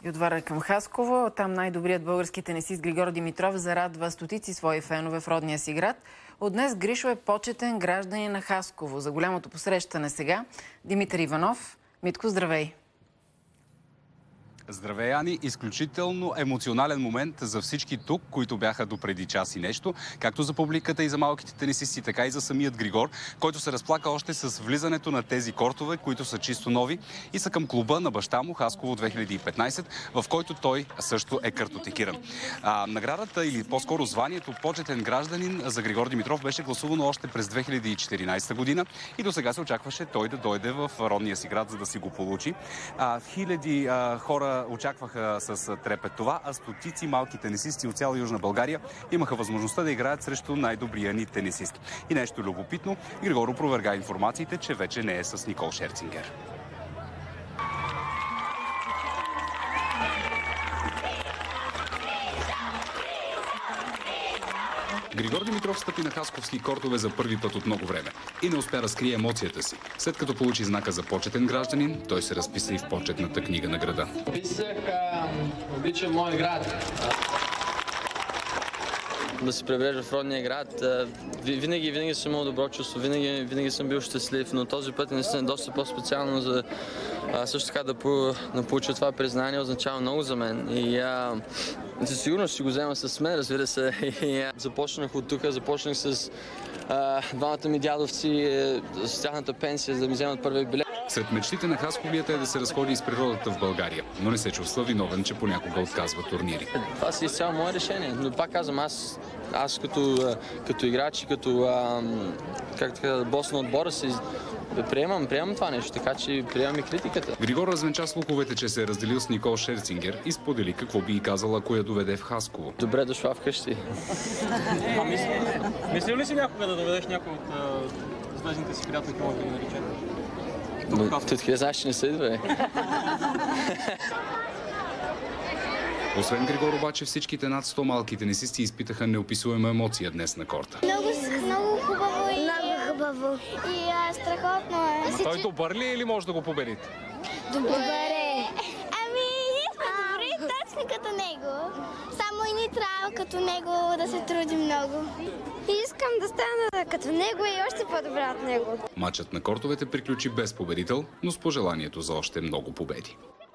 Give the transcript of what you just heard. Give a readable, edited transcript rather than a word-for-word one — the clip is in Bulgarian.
И отваря към Хасково. Там най-добрият български тенисист Григор Димитров зарадва стотици свои фенове в родния си град. От днес Гришо е почетен гражданин на Хасково. За голямото посрещане сега Димитър Иванов. Митко, здравей! Здравей, Ани! Изключително емоционален момент за всички тук, които бяха допреди час и нещо, както за публиката и за малките тенисисти, така и за самият Григор, който се разплака още с влизането на тези кортове, които са чисто нови и са към клуба на баща му Хасково 2015, в който той също е картотекиран. Наградата или по-скоро званието почетен гражданин за Григор Димитров беше гласувано още през 2014 година и до сега се очакваше той да дойде в родния си град, за да си го получи. Хиляди хора очакваха с трепет това, а стотици малки тенисисти от цяла Южна България имаха възможността да играят срещу най-добрия ни тенисист. И нещо любопитно, Григор опроверга информациите, че вече не е с Никол Шерцингер. Григор Димитров стъпи на хасковски кортове за първи път от много време и не успя да скрие емоцията си. След като получи знака за почетен гражданин, той се разписа и в почетната книга на града. Обичам мой град. Да се пребрежа в родния град. Винаги съм имал добро чувство, винаги съм бил щастлив, но този път наистина е доста по-специално за също така да получа това признание, означава много за мен. И със сигурност ще го взема с мен, разбира се. Започнах от тук, започнах с двамата ми дядовци, с тяхната пенсия, за да ми вземат първия билет. Сред мечтите на хасковията е да се разходи из природата в България, но не се чувства виновен, че понякога отказва турнири. Това си изцяло мое решение, но пак казвам, аз като играч и като бос на отбора си приемам това нещо, така че приемам и критиката. Григор развенча слуховете, че се е разделил с Никол Шерцингер и сподели какво би и казал, ако я доведе в Хасково. Добре дошла вкъщи. Мислил ли си някога да доведеш някой от звездните си приятели, може да ги наричат? Ти откъде знаеш, че не се идва, Освен Григор обаче, всичките над 100 малки тенисисти изпитаха неописуема емоция днес на корта. Много хубаво и хубаво. И страхотно е. Той добър ли е или може да го победите? Добър е. Ние сме добри, точно като него. Само и ни трябва като него да се труди много. Искам да стана като него и още по-добра от него. Матчът на кортовете приключи без победител, но с пожеланието за още много победи.